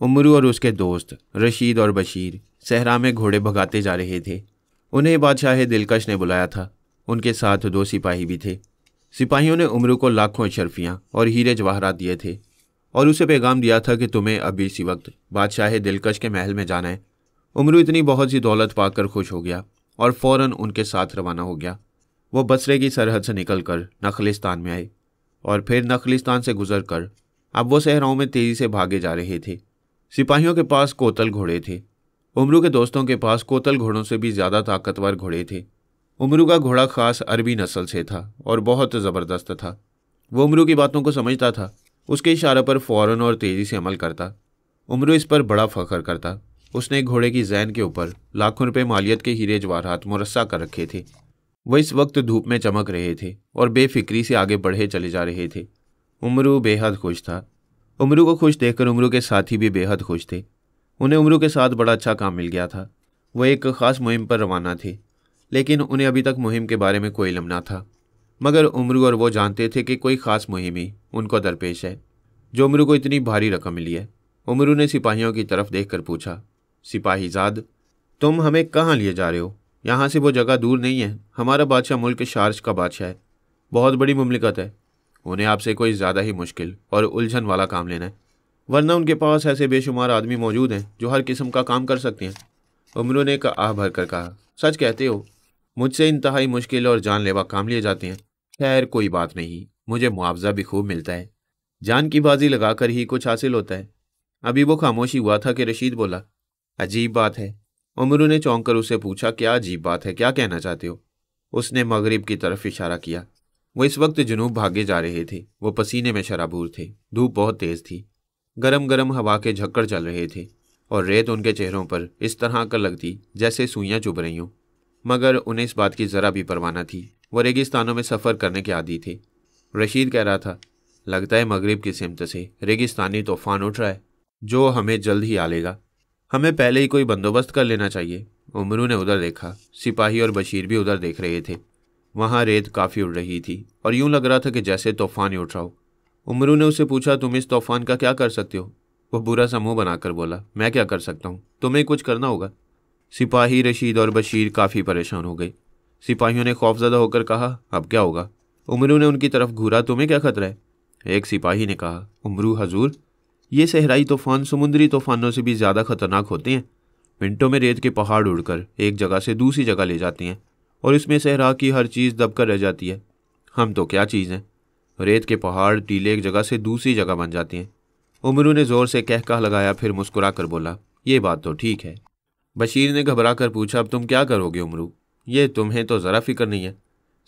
उमरू और उसके दोस्त रशीद और बशीर सहरा में घोड़े भगाते जा रहे थे। उन्हें बादशाह दिलकश ने बुलाया था। उनके साथ 2 सिपाही भी थे। सिपाहियों ने उमरू को लाखों अशरफियाँ और हीरे जवाहरात दिए थे और उसे पैगाम दिया था कि तुम्हें अभी इसी वक्त बादशाह दिलकश के महल में जाना है। उमरू इतनी बहुत सी दौलत पाकर खुश हो गया और फ़ौरन उनके साथ रवाना हो गया। वो बसरे की सरहद से निकलकर नखलिस्तान में आए और फिर नखलिस्तान से गुजर कर अब वो सहराओं में तेज़ी से भागे जा रहे थे। सिपाहियों के पास कोतल घोड़े थे। उमरू के दोस्तों के पास कोतल घोड़ों से भी ज़्यादा ताकतवर घोड़े थे। उमरू का घोड़ा खास अरबी नस्ल से था और बहुत ज़बरदस्त था। वो उमरू की बातों को समझता था, उसके इशारे पर फ़ौरन और तेज़ी से अमल करता। उमरू इस पर बड़ा फ़ख्र करता। उसने घोड़े की जैन के ऊपर लाखों रुपए मालियत के हीरे जवाहरात मुरस्सा कर रखे थे। वह इस वक्त धूप में चमक रहे थे और बेफिक्री से आगे बढ़े चले जा रहे थे। उमरू बेहद खुश था। उमरू को खुश देखकर उमरू के साथी भी बेहद खुश थे। उन्हें उमरू के साथ बड़ा अच्छा काम मिल गया था। वह एक ख़ास मुहिम पर रवाना थे, लेकिन उन्हें अभी तक मुहिम के बारे में कोई इल्म ना था। मगर उमरू और वो जानते थे कि कोई ख़ास मुहिम ही उनको दरपेश है जो उमरू को इतनी भारी रकम मिली है। उमरू ने सिपाहियों की तरफ देखकर पूछा, सिपाहीजाद, तुम हमें कहाँ लिए जा रहे हो? यहाँ से वो जगह दूर नहीं है। हमारा बादशाह मुल्क शार्श का बादशाह है, बहुत बड़ी मुमलिकत है। उन्हें आपसे कोई ज़्यादा ही मुश्किल और उलझन वाला काम लेना है, वरना उनके पास ऐसे बेशुमार आदमी मौजूद हैं जो हर किस्म का काम कर सकते हैं। उमरू ने आह भर कर कहा, सच कहते हो, मुझसे इंतहाई मुश्किल और जानलेवा काम लिए जाते हैं। खैर कोई बात नहीं, मुझे मुआवजा भी खूब मिलता है। जान की बाजी लगाकर ही कुछ हासिल होता है। अभी वो खामोशी हुआ था कि रशीद बोला, अजीब बात है। उमरू ने चौंक कर उससे पूछा, क्या अजीब बात है, क्या कहना चाहते हो? उसने मगरिब की तरफ इशारा किया। वो इस वक्त जुनूब भागे जा रहे थे। वो पसीने में शराबूर थे। धूप बहुत तेज़ थी। गरम गरम हवा के झक्कड़ चल रहे थे और रेत उनके चेहरों पर इस तरह कर लगती जैसे सुइयां चुभ रही हों। मगर उन्हें इस बात की ज़रा भी परवाह न थी। वो रेगिस्तानों में सफ़र करने के आदी थे। रशीद कह रहा था, लगता है मगरिब की सिमत से रेगिस्तानी तूफ़ान उठ रहा है जो हमें जल्द ही आ लेगा। हमें पहले ही कोई बंदोबस्त कर लेना चाहिए। उमरू ने उधर देखा। सिपाही और बशीर भी उधर देख रहे थे। वहाँ रेत काफ़ी उड़ रही थी और यूं लग रहा था कि जैसे तूफ़ान ही उठ रहा हो। उमरू ने उससे पूछा, तुम इस तूफ़ान का क्या कर सकते हो? वह बुरा सा मुंह बनाकर बोला, मैं क्या कर सकता हूँ, तुम्हें कुछ करना होगा। सिपाही रशीद और बशीर काफ़ी परेशान हो गए। सिपाहियों ने खौफजदा होकर कहा, अब क्या होगा? उमरू ने उनकी तरफ घूरा, तुम्हें क्या खतरा है? एक सिपाही ने कहा, उमरू हजूर, ये सहराई तूफ़ान समुद्री तूफ़ानों से भी ज़्यादा खतरनाक होते हैं। मिनटों में रेत के पहाड़ उड़कर एक जगह से दूसरी जगह ले जाती हैं और इसमें सहरा की हर चीज़ दबकर रह जाती है। हम तो क्या चीज़ हैं? रेत के पहाड़ टीले एक जगह से दूसरी जगह बन जाती हैं। उमरू ने ज़ोर से कहका लगाया, फिर मुस्कुरा कर बोला, ये बात तो ठीक है। बशीर ने घबरा कर पूछा, अब तुम क्या करोगे उमरू? ये तुम्हें तो ज़रा फिक्र नहीं है।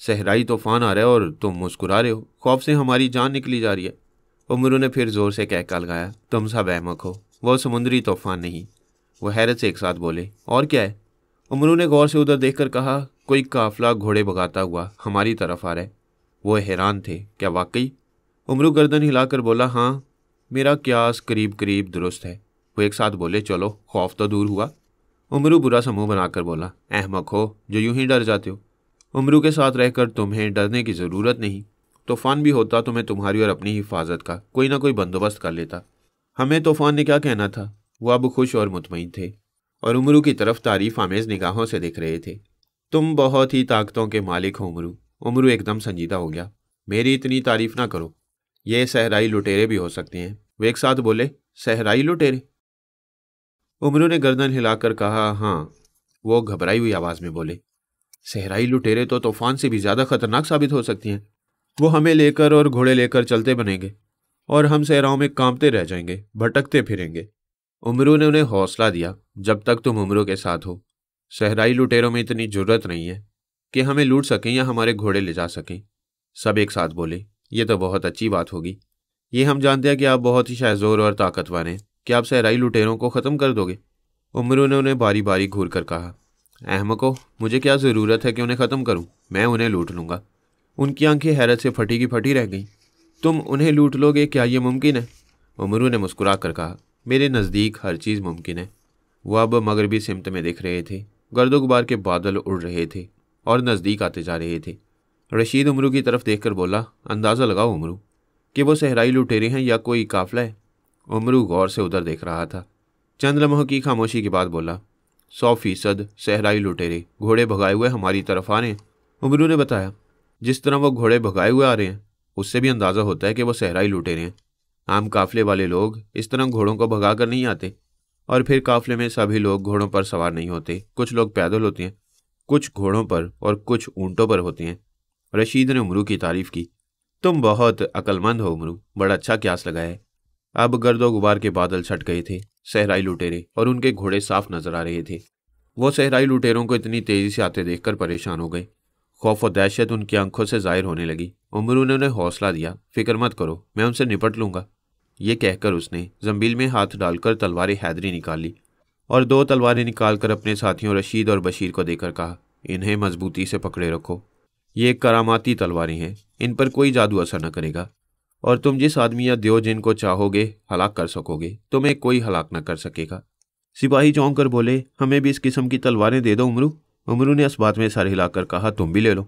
सहराई तूफ़ान आ रहा है और तुम मुस्कुरा रहे हो। खौफ से हमारी जान निकली जा रही है। उमरू ने फिर ज़ोर से कहका लगाया, तुम सब अहमक हो, वो समुद्री तूफ़ान नहीं। वो हैरत से एक साथ बोले, और क्या है? उमरू ने गौर से उधर देखकर कहा, कोई काफिला घोड़े भगाता हुआ हमारी तरफ आ रहा है। वो हैरान थे, क्या वाकई? उमरू गर्दन हिलाकर बोला, हाँ, मेरा क्यास करीब करीब दुरुस्त है। वो एक साथ बोले, चलो, खौफ तो दूर हुआ। उमरू बुरा सा मुंह बनाकर बोला, अहमक हो जो यूं ही डर जाते हो। उमरू के साथ रहकर तुम्हें डरने की ज़रूरत नहीं। तूफ़ान भी होता तो मैं तुम्हारी और अपनी हिफाजत का कोई ना कोई बंदोबस्त कर लेता। हमें तूफ़ान ने क्या कहना था? वो अब खुश और मुतमईन थे और उमरू की तरफ तारीफ़ आमेज़ निगाहों से देख रहे थे। तुम बहुत ही ताकतों के मालिक हो उमरू। उमरू एकदम संजीदा हो गया। मेरी इतनी तारीफ़ ना करो, ये सहराई लुटेरे भी हो सकते हैं। वे एक साथ बोले, सहराई लुटेरे? उमरू ने गर्दन हिलाकर कहा, हाँ। वो घबराई हुई आवाज़ में बोले, सहराई लुटेरे तो तूफ़ान से भी ज़्यादा खतरनाक साबित हो सकती हैं। वो हमें लेकर और घोड़े लेकर चलते बनेंगे और हम सहराओं में कांपते रह जाएंगे, भटकते फिरेंगे। उमरू ने उन्हें हौसला दिया, जब तक तुम उमरू के साथ हो। सहराई लुटेरों में इतनी जुर्रत नहीं है कि हमें लूट सकें या हमारे घोड़े ले जा सकें। सब एक साथ बोले, ये तो बहुत अच्छी बात होगी। ये हम जानते हैं कि आप बहुत ही शाहज़ोर और ताकतवर हैं। क्या आप सहराई लुटेरों को ख़त्म कर दोगे? उमरू ने उन्हें बारी बारी घूर कर कहा, अहमको, मुझे क्या ज़रूरत है कि उन्हें ख़त्म करूं? मैं उन्हें लूट लूँगा। उनकी आंखें हैरत से फटी की फटी रह गईं। तुम उन्हें लूट लोगे? क्या ये मुमकिन है? उमरू ने मुस्कुरा कर कहा, मेरे नज़दीक हर चीज़ मुमकिन है। वो अब मगरबी सिमत में दिख रहे थे। गर्दो गुबार के बादल उड़ रहे थे और नज़दीक आते जा रहे थे। रशीद उमरू की तरफ देखकर बोला, अंदाज़ा लगाओ उमरू कि वो सहराई लुटेरे हैं या कोई काफिला है। उमरू गौर से उधर देख रहा था। चंद लम्हों की खामोशी के बाद बोला, 100% सहराई लुटेरे घोड़े भगाए हुए हमारी तरफ आ रहे हैं। उमरू ने बताया, जिस तरह वो घोड़े भगाए हुए आ रहे हैं उससे भी अंदाज़ा होता है कि वो सहराई लुटेरे हैं। आम काफले वाले लोग इस तरह घोड़ों को भगा कर नहीं आते, और फिर काफले में सभी लोग घोड़ों पर सवार नहीं होते। कुछ लोग पैदल होते हैं, कुछ घोड़ों पर और कुछ ऊंटों पर होते हैं। रशीद ने उमरू की तारीफ की। तुम बहुत अक्लमंद हो उमरू, बड़ा अच्छा क्यास लगाया है। अब गर्दो गुबार के बादल छट गए थे। सहराई लुटेरे और उनके घोड़े साफ नजर आ रहे थे। वो सहराई लुटेरों को इतनी तेजी से आते देखकर परेशान हो गए। खौफ और दहशत उनकी आंखों से जाहिर होने लगी। उमरू ने उन्हें हौसला दिया, फिक्र मत करो, मैं उनसे निपट लूंगा। ये कहकर उसने जंबील में हाथ डालकर तलवारें हैदरी निकाल ली और 2 तलवारें निकालकर अपने साथियों रशीद और बशीर को देकर कहा, इन्हें मजबूती से पकड़े रखो। ये करामाती तलवारें हैं, इन पर कोई जादू असर न करेगा, और तुम जिस आदमी या देव जिनको चाहोगे हलाक कर सकोगे, तुम्हें कोई हलाक न कर सकेगा। सिपाही चौंक कर बोले, हमें भी इस किस्म की तलवारें दे दो उमरू। उमरू ने इस बात में सर हिलाकर कहा, तुम भी ले लो।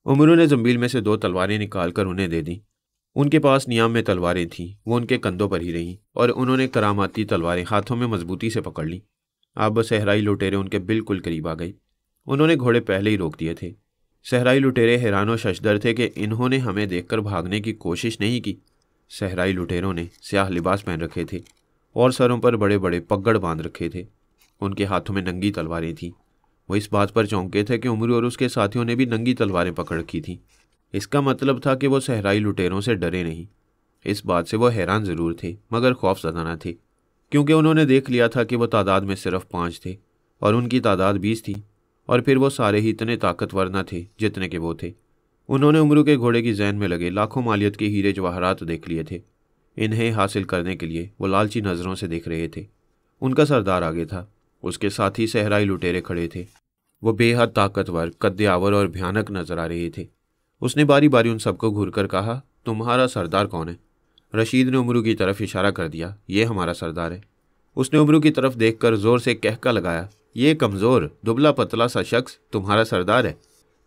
उमरू ने जंबील में से 2 तलवारें निकालकर उन्हें दे दी। उनके पास नियाम में तलवारें थीं, वो उनके कंधों पर ही रहीं और उन्होंने करामाती तलवारें हाथों में मजबूती से पकड़ लीं। अब सहराई लुटेरे उनके बिल्कुल करीब आ गई। उन्होंने घोड़े पहले ही रोक दिए थे। सहराई लुटेरे हैरान और शशदर थे कि इन्होंने हमें देखकर भागने की कोशिश नहीं की। सहराई लुटेरों ने स्याह लिबास पहन रखे थे और सरों पर बड़े बड़े पगड़ बांध रखे थे। उनके हाथों में नंगी तलवारें थीं। वो इस बात पर चौंके थे कि उमरू और उसके साथियों ने भी नंगी तलवारें पकड़ रखी थीं। इसका मतलब था कि वो सहराई लुटेरों से डरे नहीं। इस बात से वो हैरान ज़रूर थे मगर खौफज़दा न थे, क्योंकि उन्होंने देख लिया था कि वो तादाद में सिर्फ 5 थे और उनकी तादाद 20 थी, और फिर वो सारे ही इतने ताकतवर न थे जितने के वो थे। उन्होंने उमरू के घोड़े की जैन में लगे लाखों मालियत के हीरे जवाहरात देख लिए थे। इन्हें हासिल करने के लिए वो लालची नज़रों से देख रहे थे। उनका सरदार आगे था, उसके साथ ही सहराई लुटेरे खड़े थे। वो बेहद ताकतवर, कद्देआवर और भयानक नजर आ रहे थे। उसने बारी बारी उन सबको घूरकर कहा, तुम्हारा सरदार कौन है? रशीद ने उमरू की तरफ इशारा कर दिया, ये हमारा सरदार है। उसने उमरू की तरफ देखकर जोर से कहका लगाया, ये कमज़ोर दुबला पतला सा शख्स तुम्हारा सरदार है?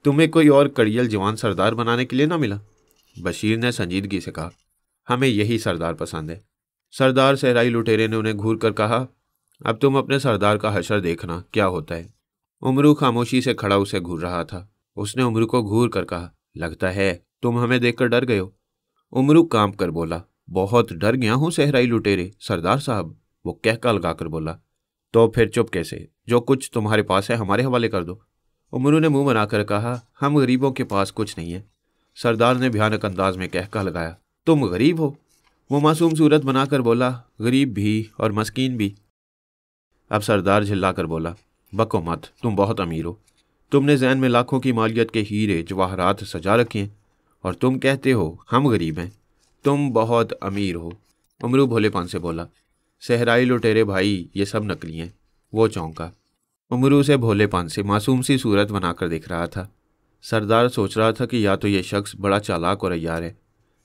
तुम्हें कोई और कड़ियल जवान सरदार बनाने के लिए ना मिला? बशीर ने संजीदगी से कहा, हमें यही सरदार पसंद है। सरदार सहराई लुटेरे ने उन्हें घूर कर कहा, अब तुम अपने सरदार का हशर देखना क्या होता है। उमरू खामोशी से खड़ा उसे घूर रहा था। उसने उमरू को घूर कर कहा, लगता है तुम हमें देखकर डर गए हो। उमरू कांप कर बोला, बहुत डर गया हूं सहराई लुटेरे सरदार साहब। वो कहका लगाकर बोला, तो फिर चुप कैसे? जो कुछ तुम्हारे पास है हमारे हवाले कर दो। उमरू ने मुंह बनाकर कहा, हम गरीबों के पास कुछ नहीं है। सरदार ने भयानक अंदाज में कहका लगाया, तुम गरीब हो? वो मासूम सूरत बनाकर बोला, गरीब भी और मस्कीन भी। अब सरदार झिल्लाकर बोला, बको मत, तुम बहुत अमीर हो। तुमने जैन में लाखों की मालियत के हीरे जवाहरात सजा रखे हैं और तुम कहते हो हम गरीब हैं। तुम बहुत अमीर हो। उमरू भोलेपन से बोला, सहराई लुटेरे भाई ये सब नकली हैं। वो चौंका। उमरू से भोलेपन से मासूम सी सूरत बनाकर देख रहा था। सरदार सोच रहा था कि या तो ये शख्स बड़ा चालाक और अय्यार है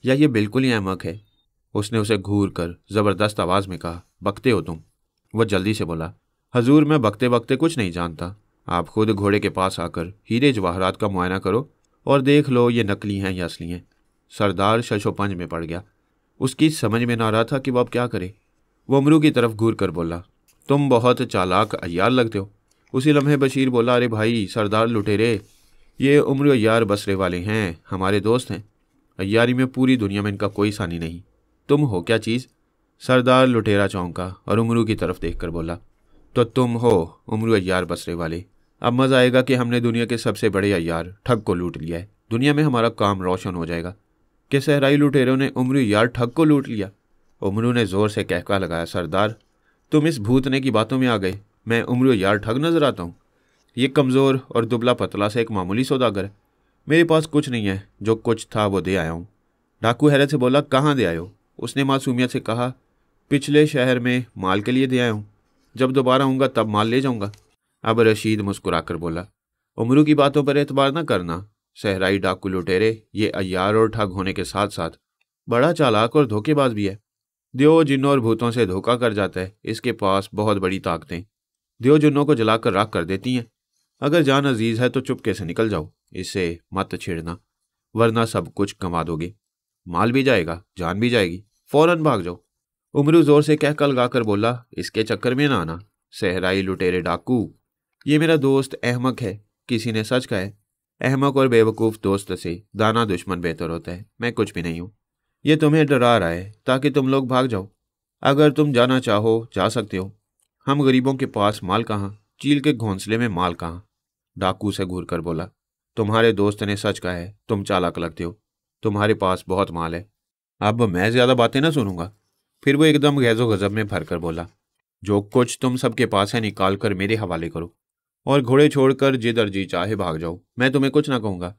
या ये बिल्कुल ही अहमक है। उसने उसे घूर कर ज़बरदस्त आवाज़ में कहा, बकते हो तुम? वह जल्दी से बोला, हजूर मैं बकते बकते कुछ नहीं जानता। आप खुद घोड़े के पास आकर हीरे जवाहरात का मुआयना करो और देख लो ये नकली हैं या असली हैं। सरदार शशोपंज में पड़ गया। उसकी समझ में ना रहा था कि वह अब क्या करे। वो उमरू की तरफ घूर कर बोला, तुम बहुत चालाक अय्यार लगते हो। उसी लम्हे बशीर बोला, अरे भाई सरदार लुटेरे, ये उम्र अय्यार बसरे वाले हैं, हमारे दोस्त हैं। अय्यारी में पूरी दुनिया में इनका कोई सानी नहीं। तुम हो क्या चीज़? सरदार लुटेरा चौंका और उमरू की तरफ देखकर बोला, तो तुम हो उमरू अय्यार बसरे वाले। अब मज़ा आएगा कि हमने दुनिया के सबसे बड़े अय्यार ठग को लूट लिया है। दुनिया में हमारा काम रोशन हो जाएगा। कि सहराई लुटेरों ने उमरू अय्यार ठग को लूट लिया? उमरू ने ज़ोर से कहका लगाया, सरदार तुम इस भूतने की बातों में आ गए। मैं उमरू अय्यार ठग नजर आता हूँ? ये कमज़ोर और दुबला पतला से एक मामूली सौदागर है। मेरे पास कुछ नहीं है, जो कुछ था वो दे आया हूँ। डाकू हैरत से बोला, कहाँ दे आए हो? उसने मासूमियत से कहा, पिछले शहर में माल के लिए दे आया हूँ। जब दोबारा आऊँगा तब माल ले जाऊँगा। अब रशीद मुस्कुराकर बोला, उमरू की बातों पर एतबार न करना। सहराई डाकू लुटेरे ये अय्यार और ठग होने के साथ साथ बड़ा चालाक और धोखेबाज भी है। देव जिन्नों और भूतों से धोखा कर जाता है। इसके पास बहुत बड़ी ताकतें। देव जिन्नों को जलाकर राख कर देती हैं। अगर जान अजीज है तो चुपके से निकल जाओ, इससे मत छेड़ना, वरना सब कुछ गंवा दोगे। माल भी जाएगा, जान भी जाएगी। फौरन भाग जाओ। उमरू जोर से कह कल गाकर बोला, इसके चक्कर में ना आना सहराई लुटेरे डाकू। ये मेरा दोस्त अहमक है। किसी ने सच कहा है, अहमक और बेवकूफ़ दोस्त से दाना दुश्मन बेहतर होता है। मैं कुछ भी नहीं हूँ। ये तुम्हें डरा रहा है ताकि तुम लोग भाग जाओ। अगर तुम जाना चाहो जा सकते हो। हम गरीबों के पास माल कहाँ, चील के घोंसले में माल कहाँ। डाकू से घूर कर बोला, तुम्हारे दोस्त ने सच कहा है, तुम चालाक लगते हो, तुम्हारे पास बहुत माल है। अब मैं ज़्यादा बातें ना सुनूंगा। फिर वो एकदम गैज़ो गज़ब में भर कर बोला, जो कुछ तुम सबके पास है निकाल कर मेरे हवाले करो और घोड़े छोड़कर जिधर जी चाहे भाग जाओ। मैं तुम्हें कुछ ना कहूँगा।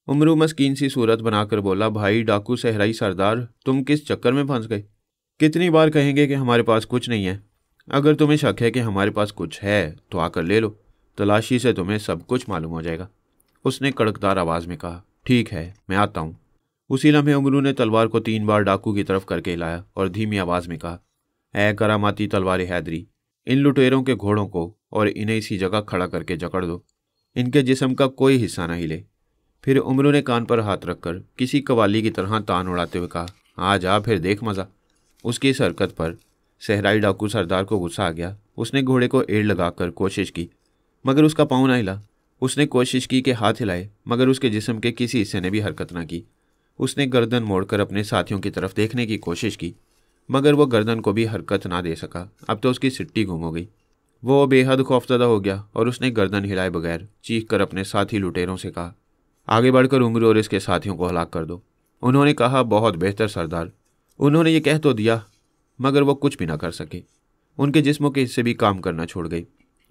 उमरू मस्कीन सी सूरत बनाकर बोला, भाई डाकू सहराई सरदार, तुम किस चक्कर में फंस गए? कितनी बार कहेंगे कि हमारे पास कुछ नहीं है? अगर तुम्हें शक है कि हमारे पास कुछ है तो आकर ले लो, तलाशी से तुम्हें सब कुछ मालूम हो जाएगा। उसने कड़कदार आवाज़ में कहा, ठीक है मैं आता हूँ। उसी लम्हे उमरू ने तलवार को 3 बार डाकू की तरफ करके हिलाया और धीमी आवाज़ में कहा, ऐ करामाती तलवार हैदरी, इन लुटेरों के घोड़ों को और इन्हें इसी जगह खड़ा करके जकड़ दो। इनके जिस्म का कोई हिस्सा न हिले। फिर उमरू ने कान पर हाथ रखकर किसी कवाली की तरह तान उड़ाते हुए कहा, आ जा फिर देख मज़ा। उसकी इस हरकत पर सहराई डाकू सरदार को गुस्सा आ गया। उसने घोड़े को एड़ लगाकर कोशिश की मगर उसका पाँव न हिला। उसने कोशिश की कि हाथ हिलाए मगर उसके जिस्म के किसी हिस्से ने भी हरकत न की। उसने गर्दन मोड़कर अपने साथियों की तरफ देखने की कोशिश की मगर वो गर्दन को भी हरकत ना दे सका। अब तो उसकी सिट्टी गुम हो गई। वो बेहद खौफजदा हो गया और उसने गर्दन हिलाए बगैर चीख कर अपने साथी लुटेरों से कहा, आगे बढ़कर उमरू और इसके साथियों को हलाक कर दो। उन्होंने कहा, बहुत बेहतर सरदार। उन्होंने ये कह तो दिया मगर वो कुछ भी ना कर सके। उनके जिस्मों के हिस्से भी काम करना छोड़ गए।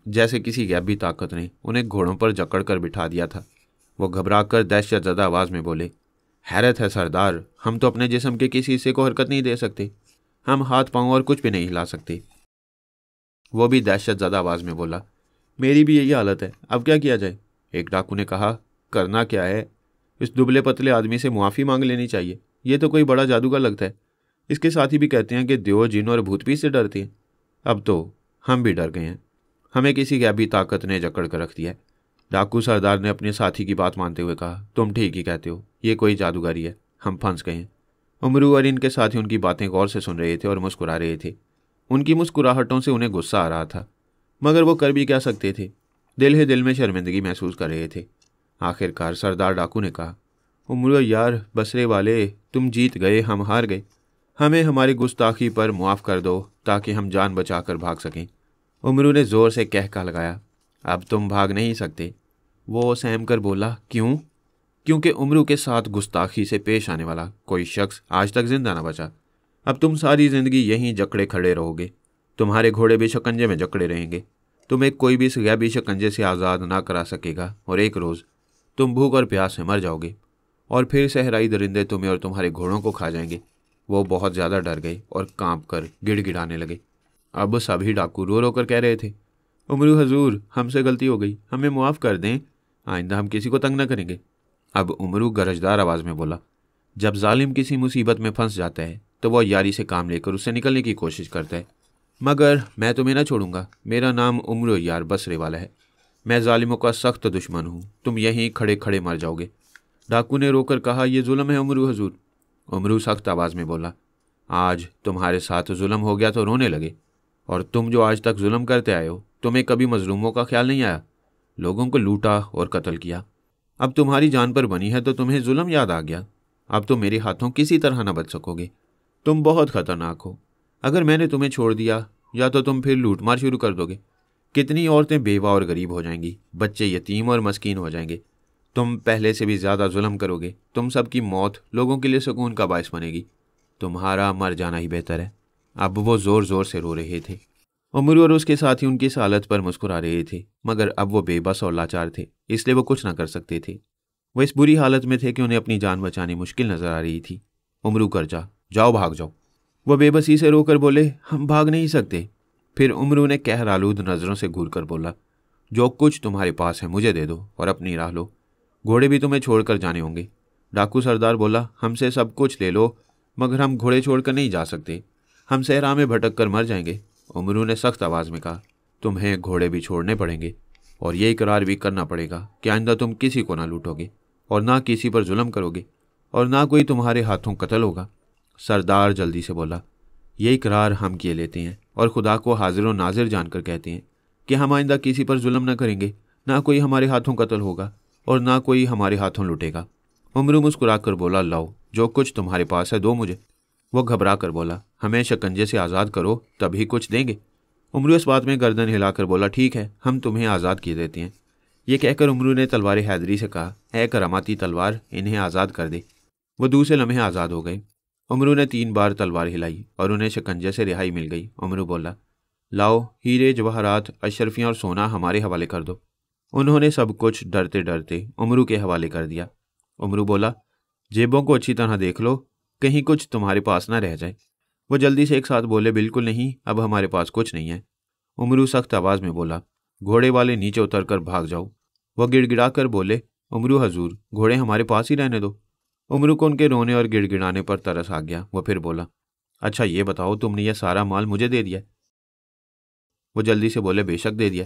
जैसे किसी गैबी ताकत ने उन्हें घोड़ों पर जकड़ कर बिठा दिया था। वो घबराकर दहशतज़दा आवाज़ में बोले, हैरत है सरदार, हम तो अपने जिस्म के किसी हिस्से को हरकत नहीं दे सकते। हम हाथ पाँव और कुछ भी नहीं हिला सकते। वो भी दहशतज़दा आवाज़ में बोला, मेरी भी यही हालत है, अब क्या किया जाए? एक डाकू ने कहा, करना क्या है, इस दुबले पतले आदमी से मुआफ़ी मांग लेनी चाहिए। ये तो कोई बड़ा जादूगर लगता है। इसके साथी भी कहते हैं कि देव, जिन और भूत भी इससे डरते हैं। अब तो हम भी डर गए हैं। हमें किसी गैबी ताकत ने जकड़ कर रख दिया है। डाकू सरदार ने अपने साथी की बात मानते हुए कहा, तुम ठीक ही कहते हो, ये कोई जादूगरी है, हम फंस गए हैं। उमरू और इनके साथी उनकी बातें गौर से सुन रहे थे और मुस्कुरा रहे थे। उनकी मुस्कुराहटों से उन्हें गुस्सा आ रहा था मगर वो कर भी क्या सकते थे। दिल ही दिल में शर्मिंदगी महसूस कर रहे थे। आखिरकार सरदार डाकू ने कहा, उमरू यार बसरे वाले, तुम जीत गए, हम हार गए। हमें हमारी गुस्ताखी पर मुआफ़ कर दो ताकि हम जान बचाकर भाग सकें। उमरू ने ज़ोर से कहका लगाया, अब तुम भाग नहीं सकते। वो सहम कर बोला, क्यों? क्योंकि उमरू के साथ गुस्ताखी से पेश आने वाला कोई शख्स आज तक जिंदा न बचा। अब तुम सारी ज़िंदगी यहीं जकड़े खड़े रहोगे। तुम्हारे घोड़े भी शिकंजे में जकड़े रहेंगे। तुम्हें कोई भी इस गैबी शिकंजे से आज़ाद ना करा सकेगा और एक रोज़ तुम भूख और प्यास से मर जाओगे और फिर सहराई दरिंदे तुम्हें और तुम्हारे घोड़ों को खा जाएंगे। वो बहुत ज़्यादा डर गए और कांप कर गिड़गिड़ाने लगे। अब सभी डाकू रो रो कर कह रहे थे, उमरू हजूर, हमसे गलती हो गई, हमें मुआफ़ कर दें, आइंदा हम किसी को तंग न करेंगे। अब उमरू गरजदार आवाज़ में बोला, जब जालिम किसी मुसीबत में फंस जाता है तो वह यारी से काम लेकर उससे निकलने की कोशिश करता है, मगर मैं तुम्हें ना छोड़ूंगा। मेरा नाम उमरू यार बसरे वाला है। मैं जालिमों का सख्त दुश्मन हूँ। तुम यहीं खड़े खड़े मर जाओगे। डाकू ने रोकर कहा, यह जुल्म है उमरू हजूर। उमरू सख्त आवाज़ में बोला, आज तुम्हारे साथ जुल्म हो गया तो रोने लगे, और तुम जो आज तक जुल्म करते आए हो, तुम्हें कभी मजलूमों का ख्याल नहीं आया? लोगों को लूटा और कत्ल किया। अब तुम्हारी जान पर बनी है तो तुम्हें जुल्म याद आ गया। अब तो मेरे हाथों किसी तरह न बच सकोगे। तुम बहुत खतरनाक हो। अगर मैंने तुम्हें छोड़ दिया या तो तुम फिर लूटमार शुरू कर दोगे। कितनी औरतें बेवा और गरीब हो जाएंगी, बच्चे यतीम और मस्कीन हो जाएंगे। तुम पहले से भी ज़्यादा जुल्म करोगे। तुम सबकी मौत लोगों के लिए सुकून का बायस बनेगी। तुम्हारा मर जाना ही बेहतर है। अब वो ज़ोर ज़ोर से रो रहे थे। उमरू और उसके साथी उनकी इस हालत पर मुस्कुरा रहे थे, मगर अब वो बेबस और लाचार थे, इसलिए वो कुछ ना कर सकते थे। वो इस बुरी हालत में थे कि उन्हें अपनी जान बचानी मुश्किल नजर आ रही थी। उमरू कर जाओ, भाग जाओ। वो बेबसी से रोकर बोले, हम भाग नहीं सकते। फिर उमरू ने कहर आलूद नज़रों से घूर कर बोला, जो कुछ तुम्हारे पास है मुझे दे दो और अपनी राह लो। घोड़े भी तुम्हें छोड़कर जाने होंगे। डाकू सरदार बोला, हमसे सब कुछ ले लो मगर हम घोड़े छोड़कर नहीं जा सकते। हम सहरा में भटक कर मर जाएंगे। उमरू ने सख्त आवाज़ में कहा, तुम्हें घोड़े भी छोड़ने पड़ेंगे और ये इकरार भी करना पड़ेगा कि आइंदा तुम किसी को ना लूटोगे और ना किसी पर जुल्म करोगे और ना कोई तुम्हारे हाथों कत्ल होगा। सरदार जल्दी से बोला, ये इकरार हम किए लेते हैं और खुदा को हाजिर व नाजिर जानकर कहते हैं कि हम आइंदा किसी पर जुल्म न करेंगे, ना कोई हमारे हाथों कत्ल होगा और ना कोई हमारे हाथों लुटेगा। उमरू मुस्कुरा कर बोला, लाओ जो कुछ तुम्हारे पास है दो मुझे। वो घबरा कर बोला, हमें शिकंजे से आज़ाद करो तभी कुछ देंगे। उमरू इस बात में गर्दन हिलाकर बोला, ठीक है, हम तुम्हें आज़ाद किए देते हैं। ये कहकर उमरू ने तलवार हैदरी से कहा, ऐ करामाती तलवार, इन्हें आज़ाद कर दे। वो दूसरे लम्हे आज़ाद हो गए। उमरू ने 3 बार तलवार हिलाई और उन्हें शिकंजे से रिहाई मिल गई। उमरू बोला, लाओ हीरे जवाहरात, अशरफियाँ और सोना हमारे हवाले कर दो। उन्होंने सब कुछ डरते डरते उमरू के हवाले कर दिया। उमरू बोला, जेबों को अच्छी तरह देख लो, कहीं कुछ तुम्हारे पास ना रह जाए। वो जल्दी से एक साथ बोले, बिल्कुल नहीं, अब हमारे पास कुछ नहीं है। उमरू सख्त आवाज़ में बोला, घोड़े वाले नीचे उतर कर भाग जाओ। वह गिड़गिड़ा कर बोले, उमरू हजूर, घोड़े हमारे पास ही रहने दो। उमरू को उनके रोने और गिड़गिड़ाने पर तरस आ गया। वह फिर बोला, अच्छा ये बताओ, तुमने यह सारा माल मुझे दे दिया? वो जल्दी से बोले, बेशक दे दिया।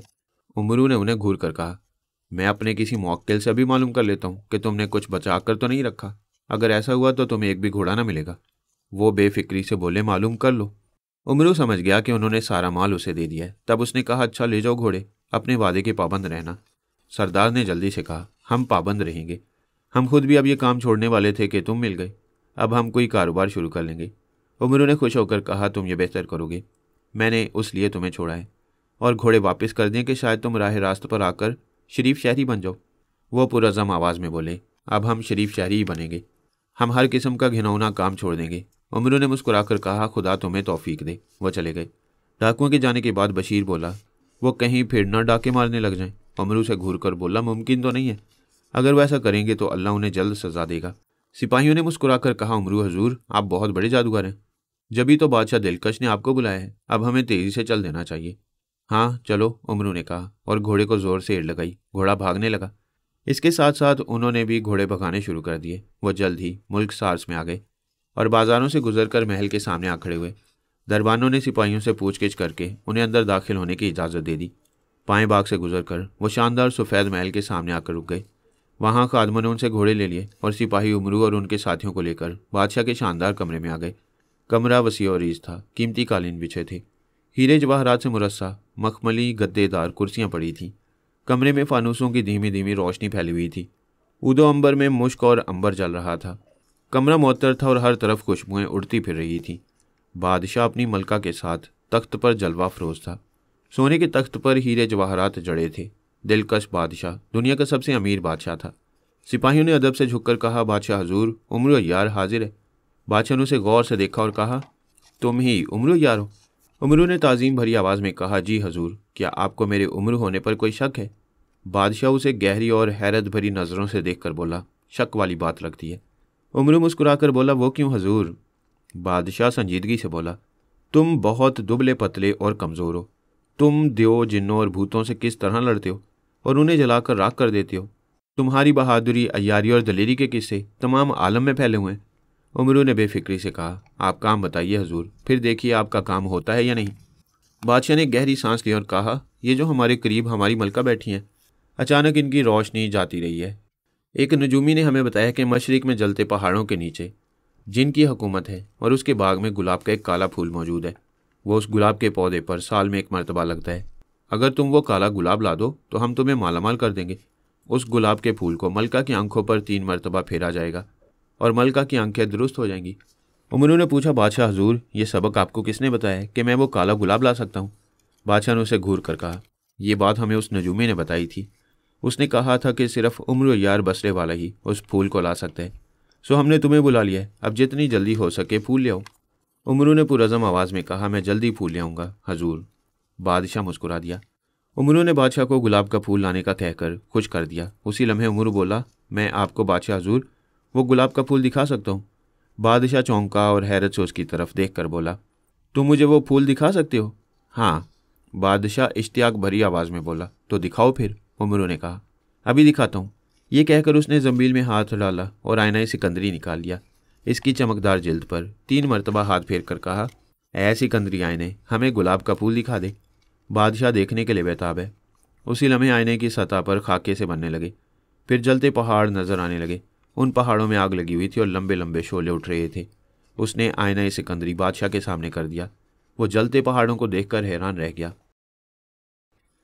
उमरू ने उन्हें घूर कर कहा, मैं अपने किसी मौक्किल से भी मालूम कर लेता हूँ कि तुमने कुछ बचा कर तो नहीं रखा। अगर ऐसा हुआ तो तुम्हें एक भी घोड़ा ना मिलेगा। वो बेफिक्री से बोले, मालूम कर लो। उमरू समझ गया कि उन्होंने सारा माल उसे दे दिया है। तब उसने कहा, अच्छा ले जाओ घोड़े, अपने वादे के पाबंद रहना। सरदार ने जल्दी से कहा, हम पाबंद रहेंगे। हम खुद भी अब ये काम छोड़ने वाले थे कि तुम मिल गए। अब हम कोई कारोबार शुरू कर लेंगे। उमरू ने खुश होकर कहा, तुम ये बेहतर करोगे, मैंने उस लिए तुम्हें छोड़ा है। और घोड़े वापस कर दें कि शायद तुम राह रास्त पर आकर शरीफ शहरी बन जाओ। वो पुरज़म आवाज़ में बोले, अब हम शरीफ शहरी ही बनेंगे, हम हर किस्म का घिनौना काम छोड़ देंगे। उमरू ने मुस्कुराकर कहा, खुदा तुम्हें तौफीक दे। वो चले गए। डाकुओं के जाने के बाद बशीर बोला, वो कहीं फिर न डाके मारने लग जाएं। उमरू से घूर कर बोला, मुमकिन तो नहीं है, अगर वह ऐसा करेंगे तो अल्लाह उन्हें जल्द सजा देगा। सिपाहियों ने मुस्कुराकर कहा, उमरू हजूर, आप बहुत बड़े जादूगर हैं, जभी तो बादशाह दिलकश ने आपको बुलाया है। अब हमें तेज़ी से चल देना चाहिए। हाँ चलो, उमरू ने कहा और घोड़े को जोर से एड़ लगाई। घोड़ा भागने लगा। इसके साथ साथ उन्होंने भी घोड़े भगाने शुरू कर दिए। वो जल्द ही मुल्क सार्स में आ गए और बाजारों से गुजरकर महल के सामने आ खड़े हुए। दरबानों ने सिपाहियों से पूछगिछ करके उन्हें अंदर दाखिल होने की इजाज़त दे दी। पाएँ बाग से गुजरकर वो शानदार सफ़ेद महल के सामने आकर रुक गए। वहाँ खादमों ने उनसे घोड़े ले लिए और सिपाही उमरू और उनके साथियों को लेकर बादशाह के शानदार कमरे में आ गए। कमरा वसी और रीज़ था। कीमती कालीन बिछे थे। हीरे जवाहरात से मुरस्सा मखमली गद्देदार कुर्सियाँ पड़ी थीं। कमरे में फानूसों की धीमी धीमी रोशनी फैली हुई थी। ऊदो अंबर में मुश्क और अंबर जल रहा था। कमरा मुअत्तर था और हर तरफ खुशबुएं उड़ती फिर रही थीं। बादशाह अपनी मलका के साथ तख्त पर जलवा फरोज था। सोने के तख्त पर हीरे जवाहरात जड़े थे। दिलकश बादशाह दुनिया का सबसे अमीर बादशाह था। सिपाहियों ने अदब से झुककर कहा, बादशाह हजूर, उम्र यार हाजिर है। बादशाह ने उसे गौर से देखा और कहा, तुम ही उम्र यार हो? उमरू ने ताज़ीम भरी आवाज़ में कहा, जी हजूर, क्या आपको मेरे उम्र होने पर कोई शक है? बादशाह उसे गहरी और हैरत भरी नज़रों से देखकर बोला, शक वाली बात लगती है। उमरू मुस्कुराकर बोला, वो क्यों हजूर? बादशाह संजीदगी से बोला, तुम बहुत दुबले पतले और कमज़ोर हो। तुम देव जिन्नों और भूतों से किस तरह लड़ते हो और उन्हें जलाकर राख कर देते हो। तुम्हारी बहादुरी, अय्यारी और दलेरी के किस्से तमाम आलम में फैले हुए हैं। उमरू ने बेफिक्री से कहा, आप काम बताइए हजूर, फिर देखिए आपका काम होता है या नहीं। बादशाह ने गहरी सांस ली और कहा, ये जो हमारे करीब हमारी मलका बैठी हैं, अचानक इनकी रोशनी जाती रही है। एक नजूमी ने हमें बताया कि मशरिक में जलते पहाड़ों के नीचे जिनकी हुकूमत है और उसके बाग में गुलाब का एक काला फूल मौजूद है। वो उस गुलाब के पौधे पर साल में 1 मरतबा लगता है। अगर तुम वो काला गुलाब ला दो तो हम तुम्हें मालामाल कर देंगे। उस गुलाब के फूल को मलका की आंखों पर 3 मरतबा फेरा जाएगा और मलका की आंखें दुरुस्त हो जाएंगी। उमरू ने पूछा, बादशाह हजूर, ये सबक आपको किसने बताया कि मैं वो काला गुलाब ला सकता हूँ? बादशाह ने उसे घूर कर कहा, यह बात हमें उस नजूमी ने बताई थी। उसने कहा था कि सिर्फ उम्र यार बसरे वाला ही उस फूल को ला सकता है। सो हमने तुम्हें बुला लिया है, अब जितनी जल्दी हो सके फूल ले आओ। उमरू ने पुरज़म आवाज़ में कहा, मैं जल्दी फूल ले आऊँगा हजूर। बादशाह मुस्कुरा दिया। उमरू ने बादशाह को गुलाब का फूल लाने का कहकर खुश कर दिया। उसी लम्हे उमरू बोला, मैं आपको बादशाह हजूर वो गुलाब का फूल दिखा सकता हूँ। बादशाह चौंका और हैरत से उसकी तरफ देख कर बोला, तुम मुझे वो फूल दिखा सकते हो? हाँ। बादशाह इश्तियाक भरी आवाज़ में बोला, तो दिखाओ फिर। उमरू ने कहा, अभी दिखाता हूँ। ये कहकर उसने जंबील में हाथ डाला और आईना सिकंदरी निकाल लिया। इसकी चमकदार जिल्द पर 3 मरतबा हाथ फेर कर कहा, ऐ सिकंदरी आईने, हमें गुलाब का फूल दिखा दे। बादशाह देखने के लिए बेताब है। उसी लम्हे आईने की सतह पर खाके से बनने लगे। फिर जलते पहाड़ नजर आने लगे। उन पहाड़ों में आग लगी हुई थी और लंबे लंबे शोले उठ रहे थे। उसने आईना सिकंदरी बादशाह के सामने कर दिया। वो जलते पहाड़ों को देखकर हैरान रह गया।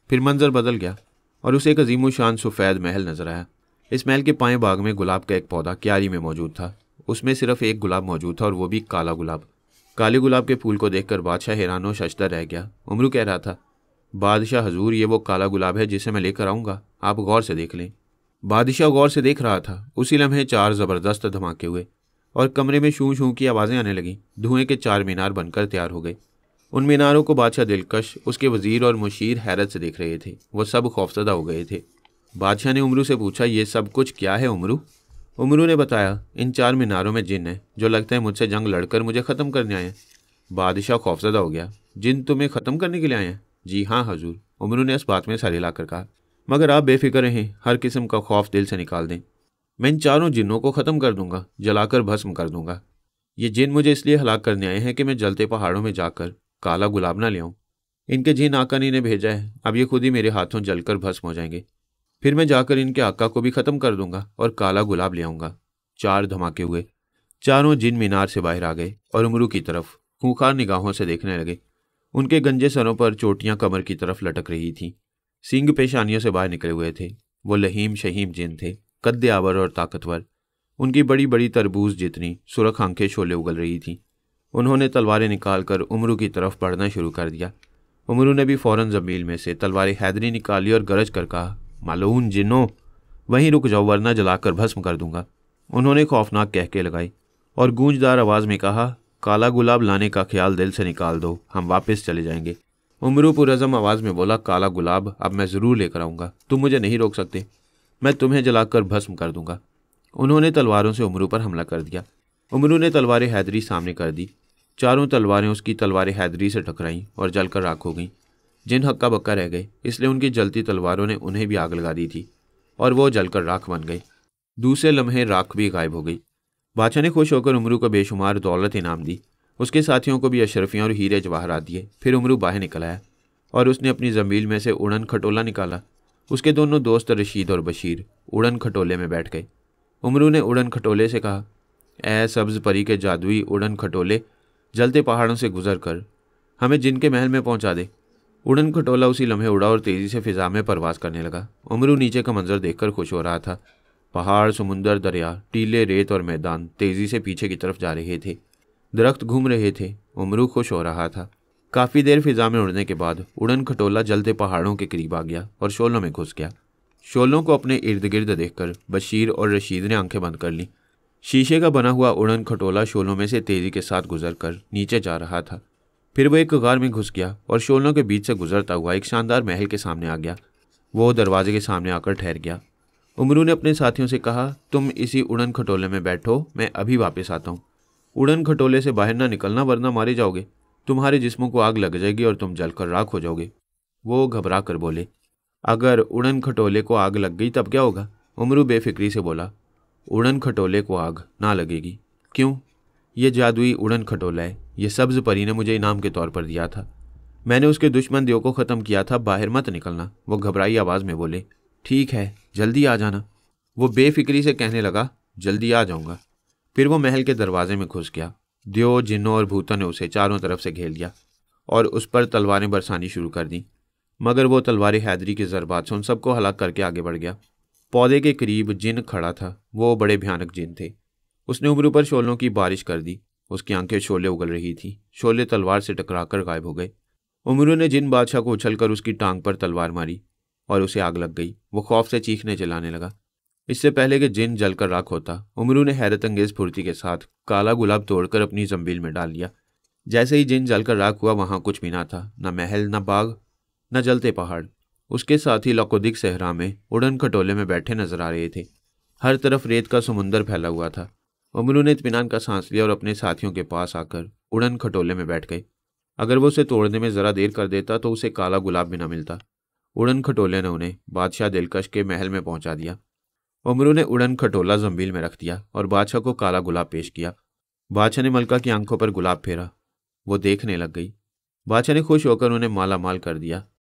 फिर मंजर बदल गया और उसे एक अजीमुशान सफ़ेद महल नजर आया। इस महल के पाएं बाग में गुलाब का एक पौधा क्यारी में मौजूद था। उसमें सिर्फ एक गुलाब मौजूद था और वो भी काला गुलाब। काले गुलाब के फूल को देखकर बादशाह हैरान और शशदा रह गया। उमरू कह रहा था, बादशाह हजूर, ये वो काला गुलाब है जिसे मैं लेकर आऊँगा, आप गौर से देख लें। बादशाह गौर से देख रहा था। उसी लम्हे 4 ज़बरदस्त धमाके हुए और कमरे में शू शू की आवाज़ें आने लगीं। धुएं के 4 मीनार बनकर तैयार हो गए। उन मीनारों को बादशाह दिलकश, उसके वजीर और मुशीर हैरत से देख रहे थे। वो सब खौफजदा हो गए थे। बादशाह ने उमरू से पूछा, ये सब कुछ क्या है उमरू? उमरू ने बताया, इन 4 मीनारों में जिन है जो लगता है मुझसे जंग लड़कर मुझे ख़त्म करने आए हैं। बादशाह खौफजदा हो गया। जिन तुम्हें ख़त्म करने के लिए आए हैं? जी हाँ हजूर, उमरू ने इस बात में सर हिलाकर कहा। मगर आप बेफिक्र रहें, हर किस्म का खौफ दिल से निकाल दें। मैं इन 4 जिन्नों को ख़त्म कर दूंगा, जलाकर भस्म कर दूंगा। ये जिन मुझे इसलिए हलाक करने आए हैं कि मैं जलते पहाड़ों में जाकर काला गुलाब ना ले आऊं। इनके जिन आका ने इन्हें भेजा है, अब ये खुद ही मेरे हाथों जलकर भस्म हो जाएंगे। फिर मैं जाकर इनके आका को भी ख़त्म कर दूंगा और काला गुलाब ले आऊंगा। 4 धमाके हुए। 4 जिन मीनार से बाहर आ गए और उमरू की तरफ खूंखार निगाहों से देखने लगे। उनके गंजे सरों पर चोटियां कमर की तरफ लटक रही थीं। सींग पेशानियों से बाहर निकले हुए थे। वो लहीम शहीम जिन थे, कद्दे आवर और ताकतवर। उनकी बड़ी बड़ी तरबूज जितनी सुरख आंखें शोले उगल रही थीं। उन्होंने तलवारें निकालकर उमरू की तरफ बढ़ना शुरू कर दिया। उमरू ने भी फौरन जमील में से तलवार हैदरी निकाली और गरज कर कहा, मालून जिन्नो, वहीं रुक जाओ वरना जलाकर भस्म कर दूंगा। उन्होंने खौफनाक कहके लगाई और गूंजदार आवाज़ में कहा, काला गुलाब लाने का ख्याल दिल से निकाल दो, हम वापस चले जाएंगे। उमरू पुरज़म आवाज़ में बोला, काला गुलाब अब मैं ज़रूर लेकर आऊँगा, तुम मुझे नहीं रोक सकते, मैं तुम्हें जलाकर भस्म कर दूंगा। उन्होंने तलवारों से उमरू पर हमला कर दिया। उमरू ने तलवार हैदरी सामने कर दी। 4 तलवारें उसकी तलवार हैदरी से टकराईं और जलकर राख हो गईं। जिन हक्का बक्का रह गए, इसलिए उनकी जलती तलवारों ने उन्हें भी आग लगा दी थी और वो जलकर राख बन गए। दूसरे लम्हे राख भी गायब हो गई। बादशाह ने खुश होकर उमरू को बेशुमार दौलत इनाम दी। उसके साथियों को भी अशरफियाँ और हीरे जवाहरात दिए। फिर उमरू बाहर निकल आया और उसने अपनी ज़मील में से उड़न खटोला निकाला। उसके दोनों दोस्त रशीद और बशीर उड़न खटोले में बैठ गए। उमरू ने उड़न खटोले से कहा, ऐ सब्ज़ परी के जादुई उड़न खटोले, जलते पहाड़ों से गुजर कर हमें जिनके महल में पहुंचा दे। उड़न खटोला उसी लम्हे उड़ा और तेज़ी से फिजा में परवास करने लगा। उमरू नीचे का मंजर देखकर खुश हो रहा था। पहाड़, समुंदर, दरिया, टीले, रेत और मैदान तेज़ी से पीछे की तरफ जा रहे थे। दरख्त घूम रहे थे। उमरू खुश हो रहा था। काफ़ी देर फिजा में उड़ने के बाद उड़न खटोला जलते पहाड़ों के करीब आ गया और शोलों में घुस गया। शोलों को अपने इर्द गिर्द देखकर बशीर और रशीद ने आंखें बंद कर लीं। शीशे का बना हुआ उड़न खटोला शोलों में से तेज़ी के साथ गुजर कर नीचे जा रहा था। फिर वो एक गार में घुस गया और शोलों के बीच से गुजरता हुआ एक शानदार महल के सामने आ गया। वो दरवाजे के सामने आकर ठहर गया। उमरू ने अपने साथियों से कहा, तुम इसी उड़न खटोले में बैठो, मैं अभी वापस आता हूँ। उड़न खटोले से बाहर ना निकलना वरना मारे जाओगे। तुम्हारे जिस्मों को आग लग जाएगी और तुम जलकर राख हो जाओगे। वो घबरा कर बोले, अगर उड़न खटोले को आग लग गई तब क्या होगा? उमरू बेफिक्री से बोला, उड़न खटोले को आग ना लगेगी। क्यों? ये जादुई उड़न खटोला है, ये सब्ज़ परी ने मुझे इनाम के तौर पर दिया था। मैंने उसके दुश्मन दियों को ख़त्म किया था, बाहर मत निकलना। वो घबराई आवाज़ में बोले, ठीक है, जल्दी आ जाना। वो बेफिक्री से कहने लगा, जल्दी आ जाऊँगा। फिर वो महल के दरवाजे में घुस गया। दियो, जिन्नों और भूतों ने उसे चारों तरफ से घेर लिया और उस पर तलवारें बरसानी शुरू कर दी। मगर वो तलवारें हैदरी के ज़रबात से उन सबको हलाक करके आगे बढ़ गया। पौधे के करीब जिन खड़ा था। वो बड़े भयानक जिन थे। उसने उमरू पर शोलों की बारिश कर दी। उसकी आंखें शोले उगल रही थी। शोले तलवार से टकराकर गायब हो गए। उमरू ने जिन बादशाह को उछलकर उसकी टांग पर तलवार मारी और उसे आग लग गई। वो खौफ से चीखने चिल्लाने लगा। इससे पहले कि जिन जलकर राख होता, उमरू ने हैरत अंगेज फुर्ती के साथ काला गुलाब तोड़कर अपनी जंबील में डाल लिया। जैसे ही जिन जलकर राख हुआ, वहाँ कुछ भी ना था, न महल, न बाग, न जलते पहाड़। उसके साथ ही लकोदिक सहरा में उड़न खटोले में बैठे नजर आ रहे थे। हर तरफ रेत का समुंदर फैला हुआ था। उमरू ने इत्मीनान का सांस लिया और अपने साथियों के पास आकर उड़न खटोले में बैठ गए। अगर वो उसे तोड़ने में ज़रा देर कर देता तो उसे काला गुलाब भी न मिलता। उड़न खटोले ने उन्हें बादशाह दिलकश के महल में पहुंचा दिया। उमरू ने उड़न खटोला जंबील में रख दिया और बादशाह को काला गुलाब पेश किया। बादशाह ने मलका की आंखों पर गुलाब फेरा। वो देखने लग गई। बादशाह ने खुश होकर उन्हें माला माल कर दिया।